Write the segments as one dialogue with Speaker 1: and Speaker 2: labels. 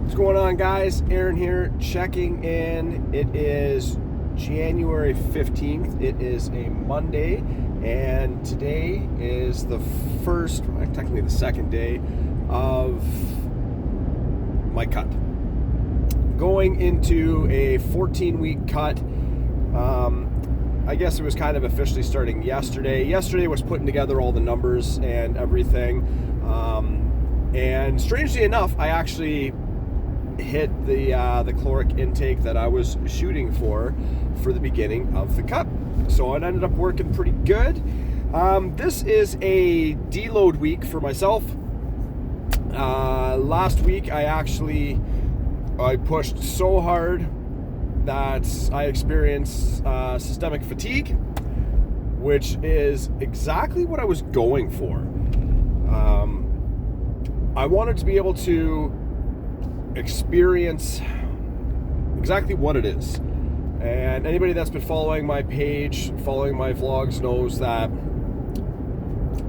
Speaker 1: What's going on, guys? Aaron here, checking in. It is January 15th. It is a Monday, and today is the first, technically the second day of my cut. Going into a 14-week cut. I guess it was kind of officially starting yesterday. Yesterday was putting together all the numbers and everything. And strangely enough, I actually hit the caloric intake that I was shooting for the beginning of the cut. So it ended up working pretty good. This is a deload week for myself. Last week I pushed so hard that I experienced systemic fatigue, which is exactly what I was going for. I wanted to be able to experience exactly what it is. And anybody that's been following my page, following my vlogs, knows that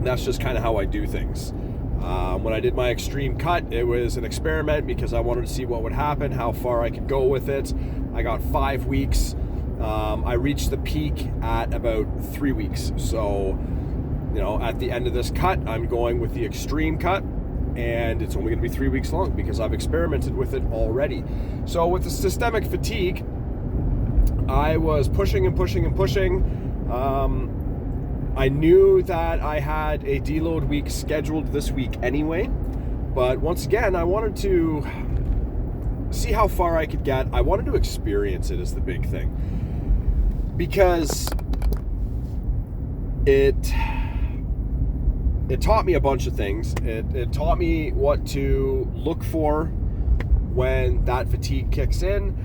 Speaker 1: that's just kind of how I do things. When I did my extreme cut, it was an experiment because I wanted to see what would happen, how far I could go with it. I got 5 weeks. I reached the peak at about 3 weeks. So, at the end of this cut, I'm going with the extreme cut, and it's only going to be 3 weeks long because I've experimented with it already. So with the systemic fatigue, I was pushing and pushing and pushing. I knew that I had a deload week scheduled this week anyway, but once again, I wanted to see how far I could get. I wanted to experience it is the big thing, because it taught me a bunch of things. It taught me what to look for when that fatigue kicks in,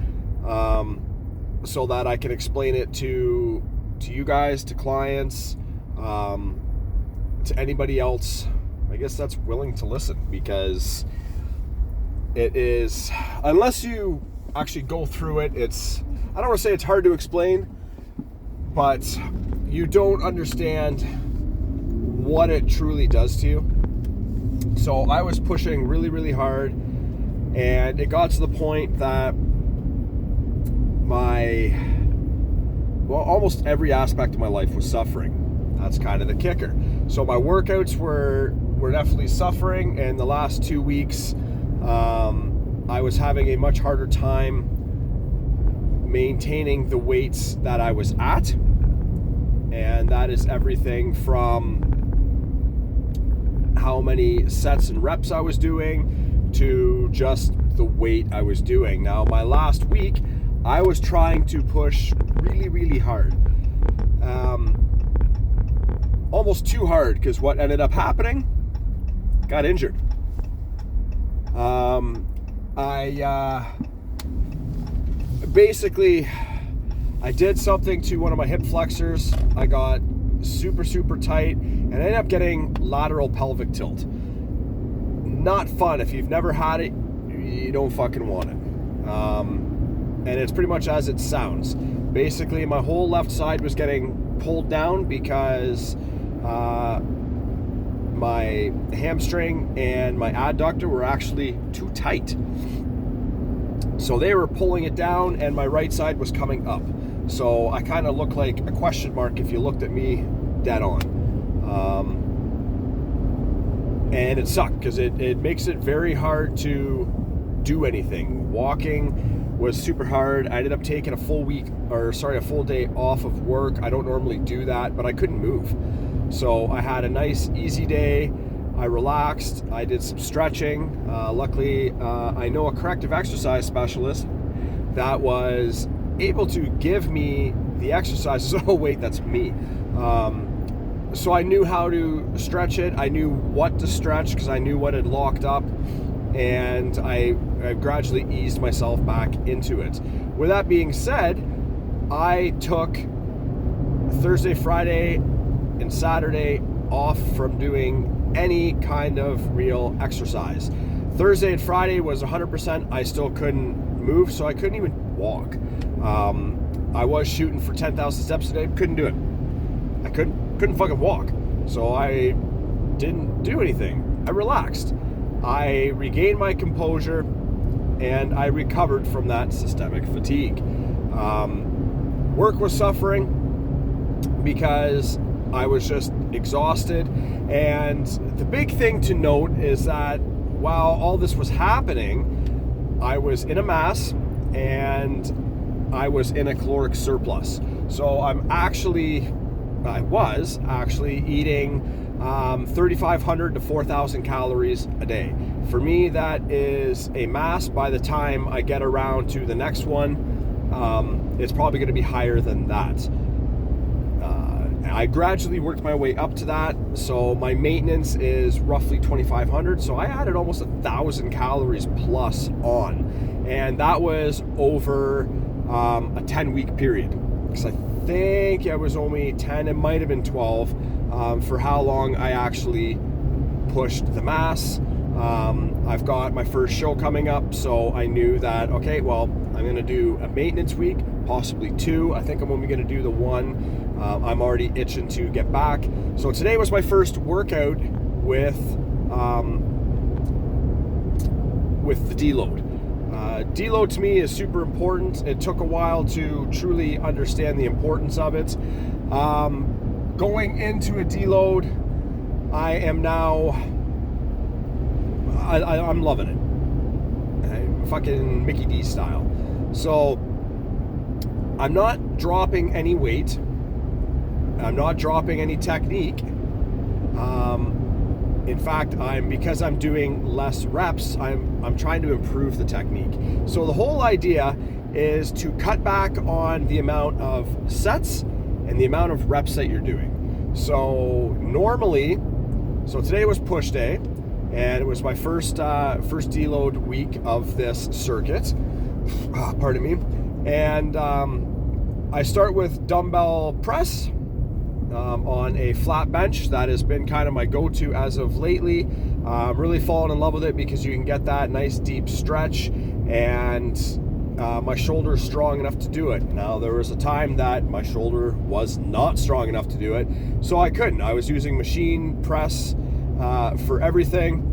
Speaker 1: so that I can explain it to you guys, to clients, to anybody else, I guess, that's willing to listen, because it is, unless you actually go through it, I don't want to say it's hard to explain, but you don't understand what it truly does to you. So I was pushing really, really hard, and it got to the point that almost every aspect of my life was suffering. That's kind of the kicker. So my workouts were definitely suffering, and the last 2 weeks, I was having a much harder time maintaining the weights that I was at. And that is everything from how many sets and reps I was doing to just the weight I was doing. Now, my last week, I was trying to push really, really hard. Almost too hard, because what ended up happening, got injured. I did something to one of my hip flexors. I got super, super tight, and I ended up getting lateral pelvic tilt. Not fun. If you've never had it, you don't fucking want it. And it's pretty much as it sounds. Basically, my whole left side was getting pulled down because my hamstring and my adductor were actually too tight. So they were pulling it down, and my right side was coming up. So I kind of looked like a question mark if you looked at me dead on. And it sucked, because it makes it very hard to do anything. Walking was super hard. I ended up taking a full day off of work. I don't normally do that, but I couldn't move. So I had a nice, easy day. I relaxed. I did some stretching. Luckily, I know a corrective exercise specialist that was able to give me the exercises. Oh, wait, that's me. So I knew how to stretch it. I knew what to stretch because I knew what had locked up. And I gradually eased myself back into it. With that being said, I took Thursday, Friday, and Saturday off from doing any kind of real exercise. Thursday and Friday was 100%. I still couldn't move, so I couldn't even walk. I was shooting for 10,000 steps a day, couldn't do it. I couldn't fucking walk. So I didn't do anything. I relaxed. I regained my composure, and I recovered from that systemic fatigue. Work was suffering because I was just exhausted. And the big thing to note is that while all this was happening, I was in a mass and I was in a caloric surplus. So I was actually eating 3,500 to 4,000 calories a day. For me, that is a mass. By the time I get around to the next one, it's probably going to be higher than that. I gradually worked my way up to that, so my maintenance is roughly 2,500. So I added almost 1,000 calories plus on, and that was over a 10-week period. Because I think it was only 10, it might have been 12, for how long I actually pushed the mass. I've got my first show coming up, so I knew that, okay, well, I'm going to do a maintenance week, possibly 2. I think I'm only going to do the 1. I'm already itching to get back. So today was my first workout with the deload. Deload to me is super important. It took a while to truly understand the importance of it. Going into a deload, I am now, I'm loving it. Fucking Mickey D style. So I'm not dropping any weight. I'm not dropping any technique. In fact, because I'm doing less reps, I'm trying to improve the technique. So the whole idea is to cut back on the amount of sets and the amount of reps that you're doing. So today was push day, and it was my first deload week of this circuit. Pardon me. And I start with dumbbell press on a flat bench. That has been kind of my go-to as of lately. I'm really falling in love with it because you can get that nice deep stretch, and my shoulder is strong enough to do it. Now, there was a time that my shoulder was not strong enough to do it, so I couldn't. I was using machine press for everything,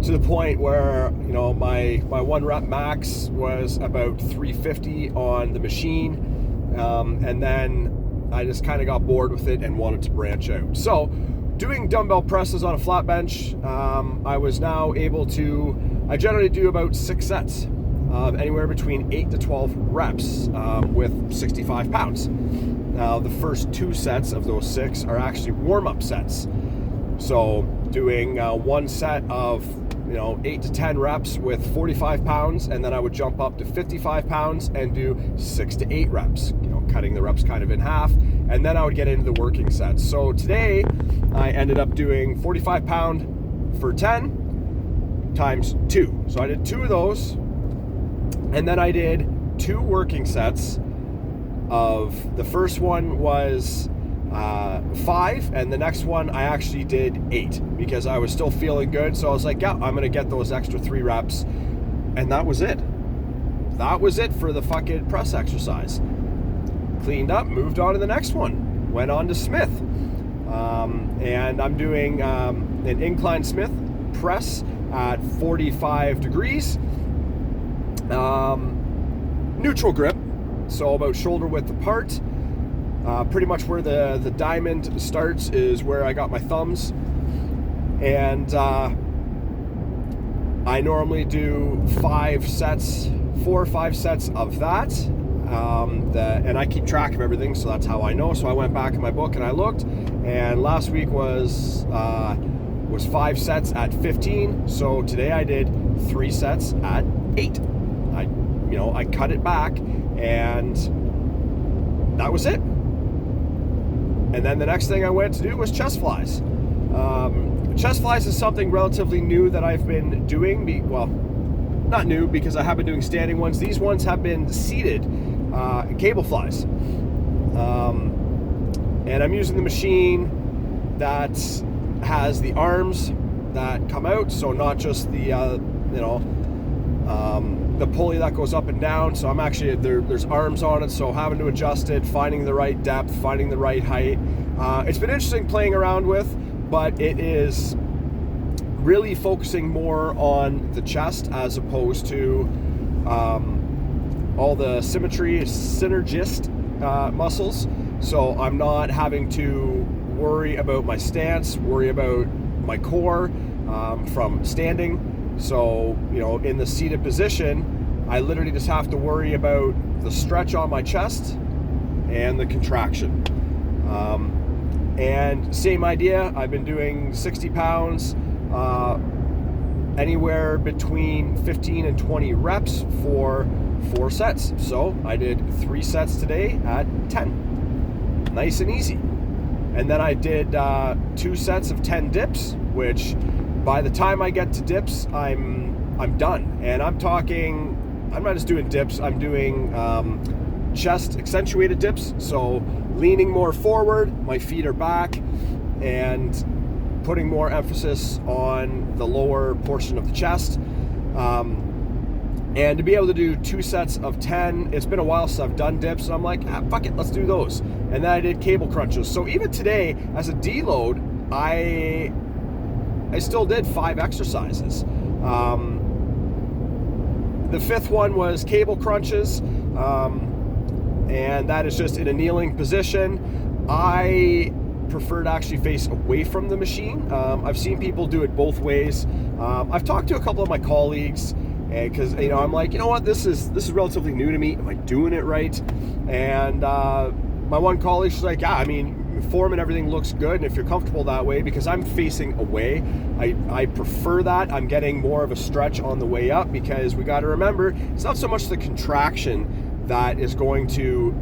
Speaker 1: to the point where, my 1 rep max was about 350 on the machine. And then I just kind of got bored with it and wanted to branch out. So doing dumbbell presses on a flat bench, I was now able to, I generally do about 6 sets, anywhere between 8 to 12 reps with 65 pounds. Now, the first 2 sets of those 6 are actually warm-up sets. So doing 1 set of 8 to 10 reps with 45 pounds, and then I would jump up to 55 pounds and do 6 to 8 reps, cutting the reps kind of in half, and then I would get into the working sets. So today I ended up doing 45 pound for 10 times 2. So I did 2 of those, and then I did 2 working sets of, the first one was 5, and the next one I actually did 8 because I was still feeling good. So I was like, yeah, I'm gonna get those extra 3 reps, and that was it. That was it for the fucking press exercise. Cleaned up, moved on to the next one, went on to Smith, and I'm doing an incline Smith press at 45 degrees, neutral grip, so about shoulder width apart. Pretty much where the diamond starts is where I got my thumbs, and I normally do 4 or 5 sets of that, and I keep track of everything, so that's how I know. So I went back in my book and I looked, and last week was 5 sets at 15. So today I did 3 sets at 8. I cut it back, and that was it. And then the next thing I went to do was chest flies. Chest flies is something relatively new that I've been doing. Well, not new, because I have been doing standing ones. These ones have been seated cable flies. And I'm using the machine that has the arms that come out, so not just the pulley that goes up and down. So I'm actually, there's arms on it, so having to adjust it, finding the right depth, finding the right height. It's been interesting playing around with, but it is really focusing more on the chest as opposed to all the synergist muscles. So I'm not having to worry about my stance, worry about my core from standing. So, in the seated position, I literally just have to worry about the stretch on my chest and the contraction. And same idea, I've been doing 60 pounds, anywhere between 15 and 20 reps for 4 sets. So I did 3 sets today at 10. Nice and easy. And then I did 2 sets of 10 dips, which by the time I get to dips, I'm done. And I'm not just doing dips, I'm doing chest accentuated dips. So leaning more forward, my feet are back, and putting more emphasis on the lower portion of the chest. And to be able to do 2 sets of 10, it's been a while since I've done dips, and I'm like, fuck it, let's do those. And then I did cable crunches. So even today, as a deload, I still did 5 exercises. The 5th one was cable crunches, and that is just in a kneeling position. I prefer to actually face away from the machine. I've seen people do it both ways. I've talked to a couple of my colleagues, because I'm like, what, this is relatively new to me. Am I doing it right? And my one colleague, she's like, yeah, form and everything looks good, and if you're comfortable that way, because I'm facing away, I prefer that. I'm getting more of a stretch on the way up, because we got to remember, it's not so much the contraction that is going to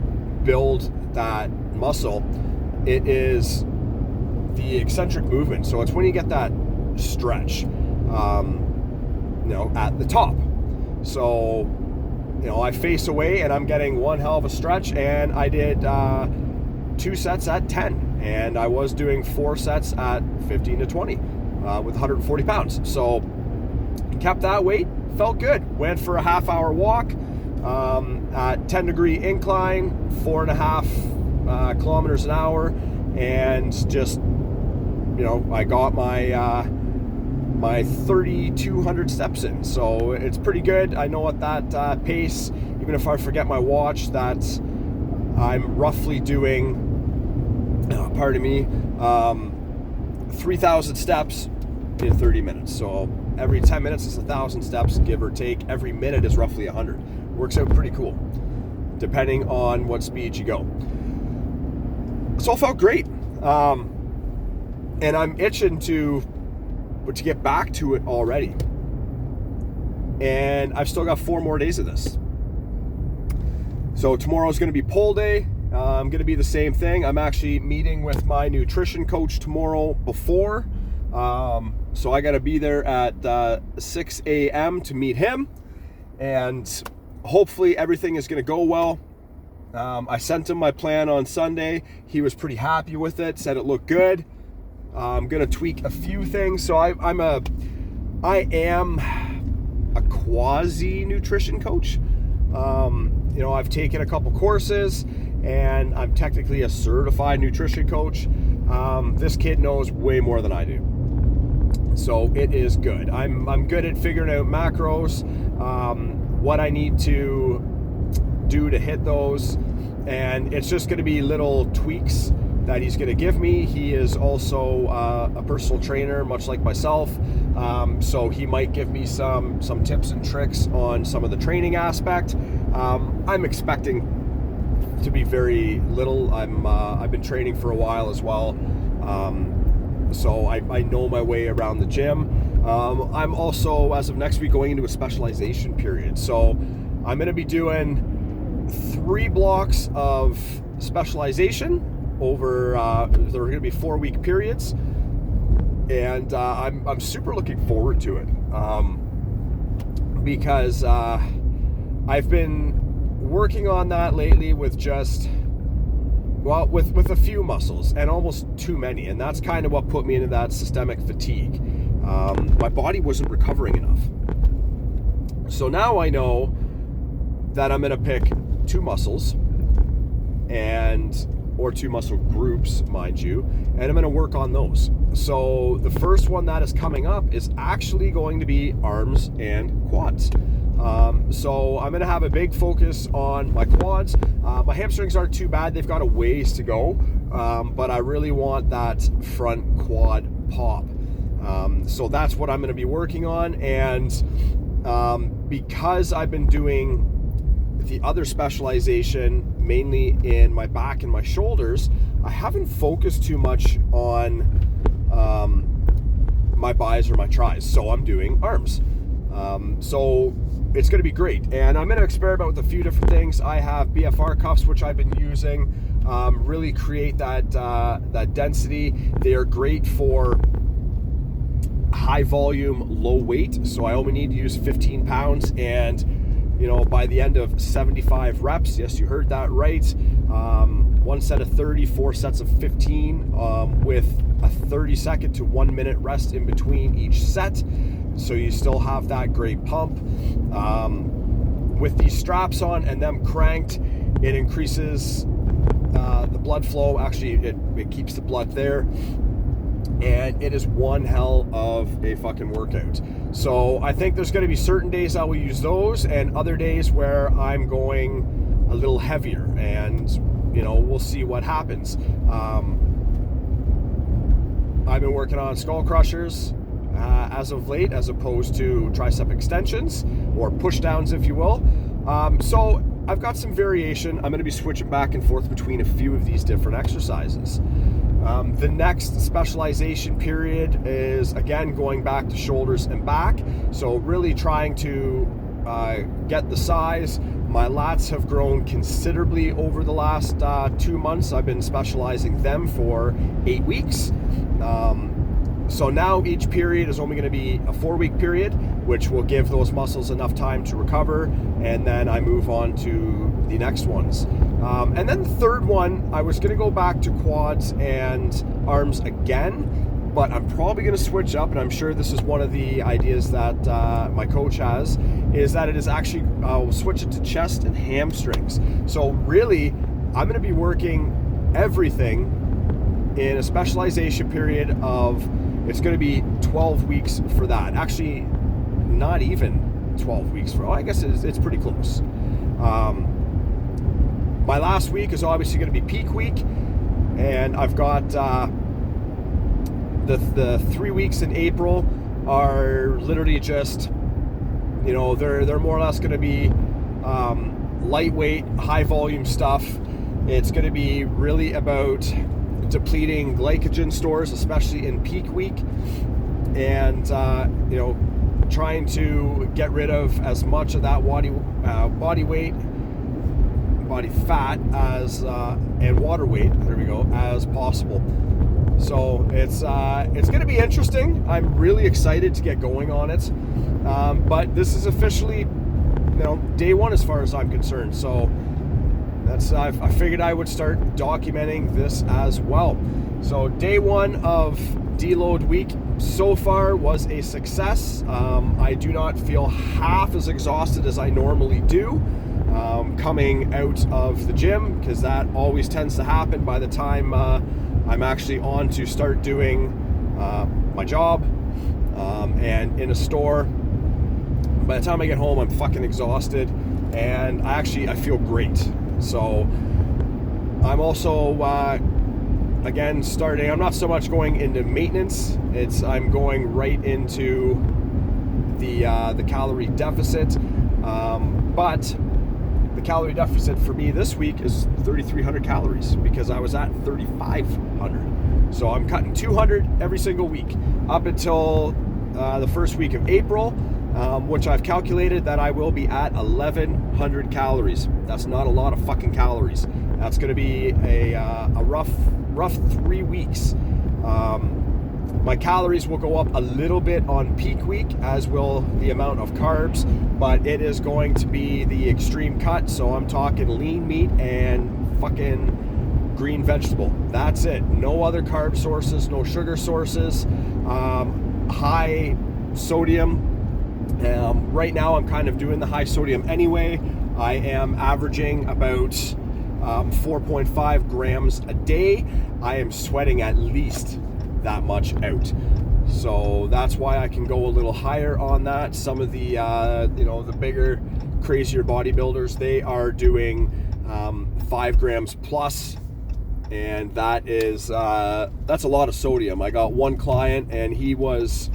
Speaker 1: build that muscle, it is the eccentric movement. So it's when you get that stretch at the top. So I face away and I'm getting one hell of a stretch, and I did 2 sets at 10, and I was doing 4 sets at 15 to 20 with 140 pounds. So kept that weight, felt good. Went for a half-hour walk at 10-degree incline, 4.5 kilometers an hour, and just I got my 3,200 steps in. So it's pretty good. I know at that pace, even if I forget my watch, that I'm roughly doing 3,000 steps in 30 minutes. So every 10 minutes is 1,000 steps, give or take. Every minute is roughly 100. Works out pretty cool, depending on what speed you go. So it felt great. And I'm itching to get back to it already. And I've still got 4 more days of this. So tomorrow's going to be pole day. I'm going to be the same thing. I'm actually meeting with my nutrition coach tomorrow before. So I got to be there at 6 a.m. to meet him. And hopefully everything is going to go well. I sent him my plan on Sunday. He was pretty happy with it, said it looked good. I'm going to tweak a few things. So I am a quasi nutrition coach. I've taken a couple courses, and I'm technically a certified nutrition coach. This kid knows way more than I do. So it is good. I'm good at figuring out macros, what I need to do to hit those, and it's just going to be little tweaks that he's going to give me. He is also a personal trainer, much like myself, so he might give me some tips and tricks on some of the training aspect. I'm expecting to be very little. I've been training for a while as well, so I know my way around the gym. I'm also, as of next week, going into a specialization period, so I'm going to be doing 3 blocks of specialization over, there are going to be 4-week periods, and I'm super looking forward to it, because I've been working on that lately with with a few muscles, and almost too many, and that's kind of what put me into that systemic fatigue. My body wasn't recovering enough. So now I know that I'm going to pick 2 muscles, and or 2 muscle groups, mind you, and I'm going to work on those. So the first one that is coming up is actually going to be arms and quads. So I'm going to have a big focus on my quads. My hamstrings aren't too bad. They've got a ways to go, but I really want that front quad pop. So that's what I'm going to be working on. And because I've been doing the other specialization mainly in my back and my shoulders, I haven't focused too much on my bis or my tris. So I'm doing arms. So it's going to be great, and I'm going to experiment with a few different things. I have BFR cuffs, which I've been using, really create that density. They are great for high volume, low weight. So I only need to use 15 pounds, and by the end of 75 reps, yes, you heard that right. 1 set of 30, 4 sets of 15, with a 30-second to 1 minute rest in between each set. So you still have that great pump. With these straps on and them cranked, it increases the blood flow. Actually, it keeps the blood there. And it is one hell of a fucking workout. So I think there's going to be certain days I will use those, and other days where I'm going a little heavier, and we'll see what happens. I've been working on skull crushers as of late, as opposed to tricep extensions or push downs, if you will. So I've got some variation. I'm going to be switching back and forth between a few of these different exercises. The next specialization period is, again, going back to shoulders and back. So really trying to get the size. My lats have grown considerably over the last 2 months. I've been specializing them for 8 weeks. So now each period is only going to be a 4-week period, which will give those muscles enough time to recover, and then I move on to the next ones. And then the third one, I was going to go back to quads and arms again, but I'm probably going to switch up, and I'm sure this is one of the ideas that my coach has, is that it is actually, I'll switch it to chest and hamstrings. So really, I'm going to be working everything in a specialization period of, it's going to be 12 weeks for that. Actually, not even 12 weeks for, I guess it's pretty close. My last week is obviously going to be peak week, and I've got the 3 weeks in April are literally just, they're more or less going to be lightweight, high volume stuff. It's going to be really about depleting glycogen stores, especially in peak week, and trying to get rid of as much of that body weight, body fat as and water weight, there we go, as possible. So it's going to be interesting. I'm really excited to get going on it, but this is officially day one as far as I'm concerned. So I figured I would start documenting this as well. So day one of deload week so far was a success. I do not feel half as exhausted as I normally do coming out of the gym, because that always tends to happen by the time I'm actually on to start doing my job and in a store. By the time I get home, I'm fucking exhausted, and I feel great. So I'm also again starting, I'm not so much going into maintenance, I'm going right into the calorie deficit, but the calorie deficit for me this week is 3,300 calories, because I was at 3,500. So I'm cutting 200 every single week up until the first week of April, which I've calculated that I will be at 1,100 calories. That's not a lot of fucking calories. That's going to be a rough 3 weeks. My calories will go up a little bit on peak week, as will the amount of carbs, but it is going to be the extreme cut. So I'm talking lean meat and fucking green vegetable. That's it. No other carb sources, no sugar sources, high sodium. Right now I'm kind of doing the high sodium anyway. I am averaging about 4.5 grams a day, I am sweating at least that much out. So that's why I can go a little higher on that. Some of the the bigger, crazier bodybuilders, they are doing 5 grams plus, and that is that's a lot of sodium. I got one client and he was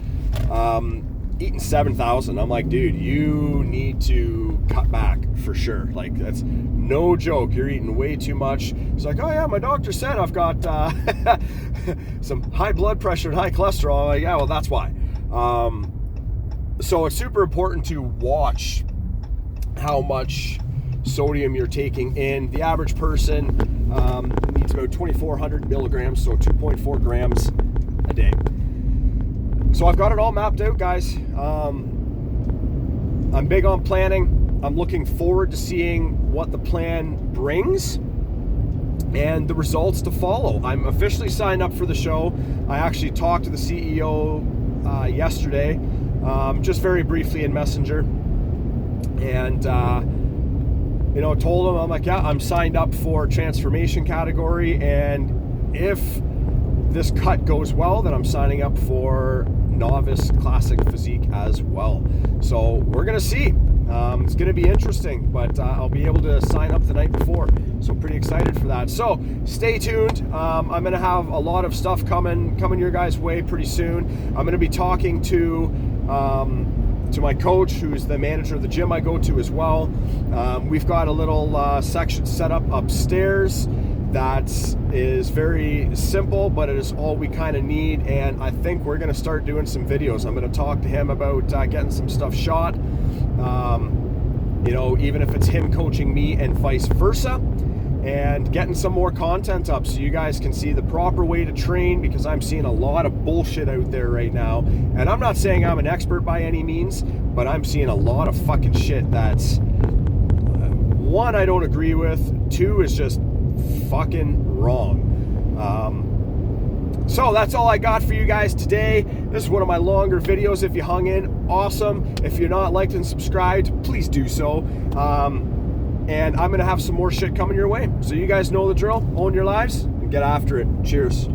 Speaker 1: eating 7,000. I'm like, dude, you need to cut back for sure. Like, that's no joke. You're eating way too much. He's like, oh yeah, my doctor said I've got some high blood pressure and high cholesterol. I'm like, yeah, well, that's why. So it's super important to watch how much sodium you're taking in. The average person needs about 2,400 milligrams, so 2.4 grams a day. So I've got it all mapped out, guys. I'm big on planning. I'm looking forward to seeing what the plan brings and the results to follow. I'm officially signed up for the show. I actually talked to the CEO yesterday, just very briefly in Messenger, and told him, I'm like, yeah, I'm signed up for transformation category, and if this cut goes well, then I'm signing up for novice classic physique as well. So we're gonna see. It's gonna be interesting, but I'll be able to sign up the night before, so pretty excited for that. So stay tuned. I'm gonna have a lot of stuff coming your guys' way pretty soon. I'm gonna be talking to my coach, who's the manager of the gym I go to as well. We've got a little section set up upstairs that is very simple, but it is all we kind of need, and I think we're going to start doing some videos. I'm going to talk to him about getting some stuff shot, even if it's him coaching me and vice versa, and getting some more content up so you guys can see the proper way to train, because I'm seeing a lot of bullshit out there right now. And I'm not saying I'm an expert by any means, but I'm seeing a lot of fucking shit that's, one, I don't agree with, two, is just fucking wrong. So that's all I got for you guys today. This is one of my longer videos. If you hung in, awesome. If you're not liked and subscribed, please do so. And I'm gonna have some more shit coming your way. So you guys know the drill. Own your lives and get after it. Cheers.